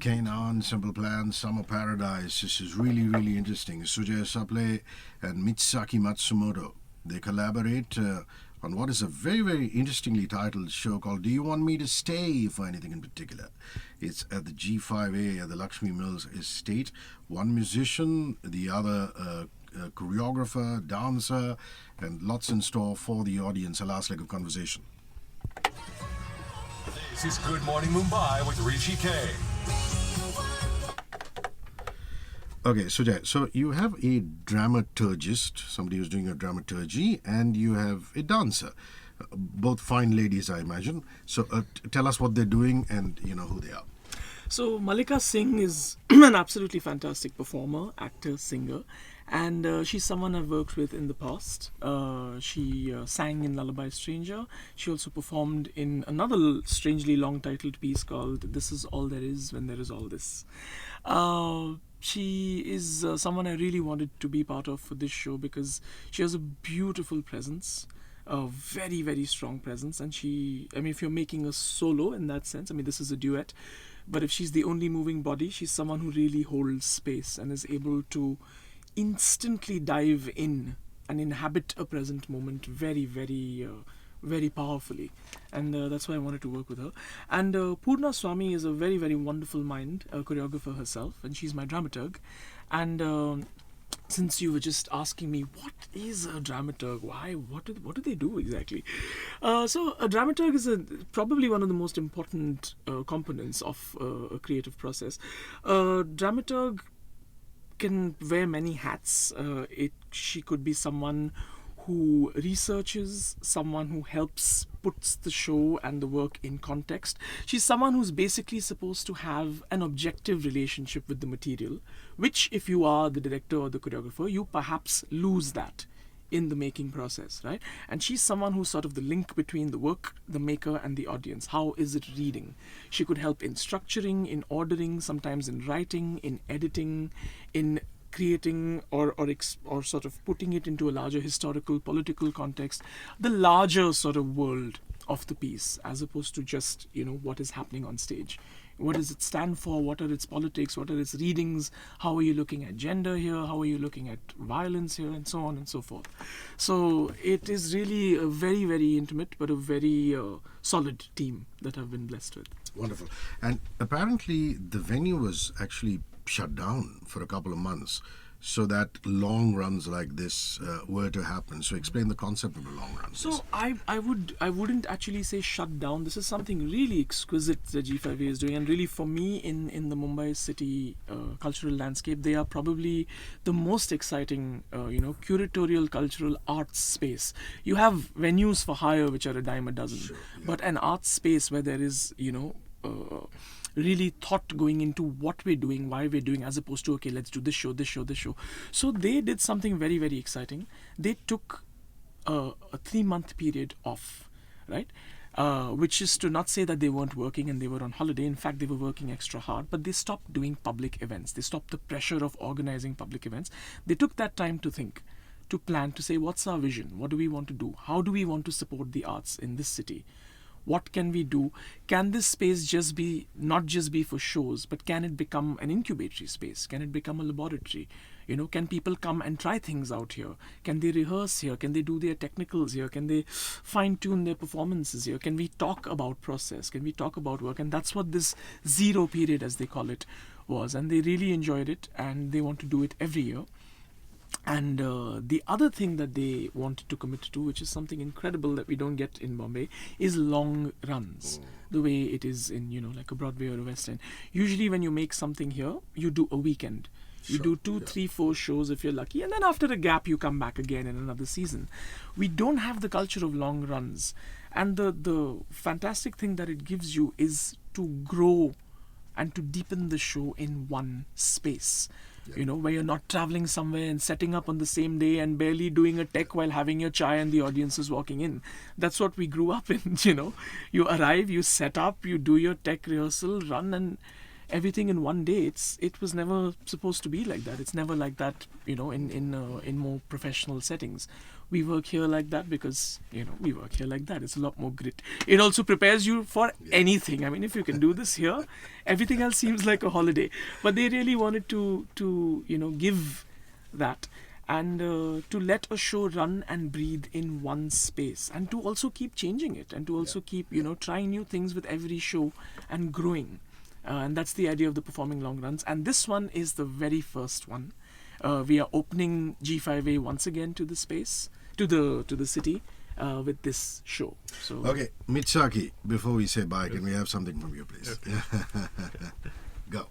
Canaan, Simple Plan, Summer Paradise. This is really, really interesting. Sujay Saple and Mitsaki Matsumoto. They collaborate on what is a very, very interestingly titled show called Do You Want Me to Stay for Anything in Particular? It's at the G5A at the Lakshmi Mills Estate. One musician, the other choreographer, dancer, and lots in store for the audience. A last leg of conversation. This is Good Morning Mumbai with Rishi K. Okay, Sujay, so you have a dramaturgist, somebody who's doing a dramaturgy, and you have a dancer. Both fine ladies, I imagine. So tell us what they're doing and who they are. So Malika Singh is an absolutely fantastic performer, actor, singer, and she's someone I've worked with in the past. She sang in Lullaby Stranger. She also performed in another strangely long-titled piece called This Is All There Is When There Is All This. She is someone I really wanted to be part of for this show because she has a beautiful presence. A very, very strong presence, and if you're making a solo in that sense, this is a duet, but if she's the only moving body, she's someone who really holds space and is able to instantly dive in and inhabit a present moment very, very, very powerfully, and that's why I wanted to work with her. And Purna Swami is a very, very wonderful mind, a choreographer herself, and she's my dramaturg. And since you were just asking me what is a dramaturg, what do they do exactly? So a dramaturg is probably one of the most important components of a creative process. A dramaturg can wear many hats. She could be someone who researches, someone who helps puts the show and the work in context. She's someone who's basically supposed to have an objective relationship with the material, which if you are the director or the choreographer, you perhaps lose that in the making process, right? And she's someone who's sort of the link between the work, the maker, and the audience. How is it reading? She could help in structuring, in ordering, sometimes in writing, in editing, in creating or sort of putting it into a larger historical, political context, the larger sort of world of the piece, as opposed to just, what is happening on stage. What does it stand for? What are its politics? What are its readings? How are you looking at gender here? How are you looking at violence here? And so on and so forth. So it is really a very, very intimate but a very solid team that I've been blessed with. Wonderful. And apparently the venue was actually shut down for a couple of months so that long runs like this were to happen. So explain the concept of a long run. So I wouldn't actually say shut down. This is something really exquisite that G5A is doing, and really for me in the Mumbai city cultural landscape, they are probably the most exciting curatorial cultural arts space. You have venues for hire which are a dime a dozen, sure, yeah. But an arts space where there is really thought going into what we're doing, why we're doing, as opposed to, okay, let's do this show. So they did something very, very exciting. They took a 3-month period off, right? Which is to not say that they weren't working and they were on holiday. In fact, they were working extra hard, but they stopped doing public events. They stopped the pressure of organizing public events. They took that time to think, to plan, to say, what's our vision? What do we want to do? How do we want to support the arts in this city? What can we do? Can this space not just be for shows, but can it become an incubatory space? Can it become a laboratory? Can people come and try things out here? Can they rehearse here? Can they do their technicals here? Can they fine-tune their performances here? Can we talk about process? Can we talk about work? And that's what this zero period, as they call it, was. And they really enjoyed it, and they want to do it every year. And the other thing that they wanted to commit to, which is something incredible that we don't get in Bombay, is long runs. The way it is in, like a Broadway or a West End. Usually when you make something here, you do a weekend. You do 2, 3, 4 shows if you're lucky, and then after a gap you come back again in another season. We don't have the culture of long runs. And the fantastic thing that it gives you is to grow and to deepen the show in one space. Where you're not traveling somewhere and setting up on the same day and barely doing a tech while having your chai and the audience is walking in. That's what we grew up in, You arrive, you set up, you do your tech rehearsal, run, and everything in one day. It was never supposed to be like that. It's never like that, in more professional settings. We work here like that because we work here like that. It's a lot more grit. It also prepares you for anything. I mean, if you can do this here, everything else seems like a holiday. But they really wanted to give that, and to let a show run and breathe in one space, and to also keep changing it, and to also keep trying new things with every show and growing. And that's the idea of the performing long runs. And this one is the very first one. We are opening G5A once again to the space, to the city, with this show. So Okay, Mitsaki, before we say bye, can we have something from you, please? Go.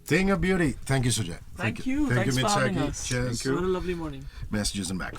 Thing of beauty. Thank you, Sujay. thank you. Thanks for having Mitsaki. us. Cheers. What a lovely morning. Messages and back.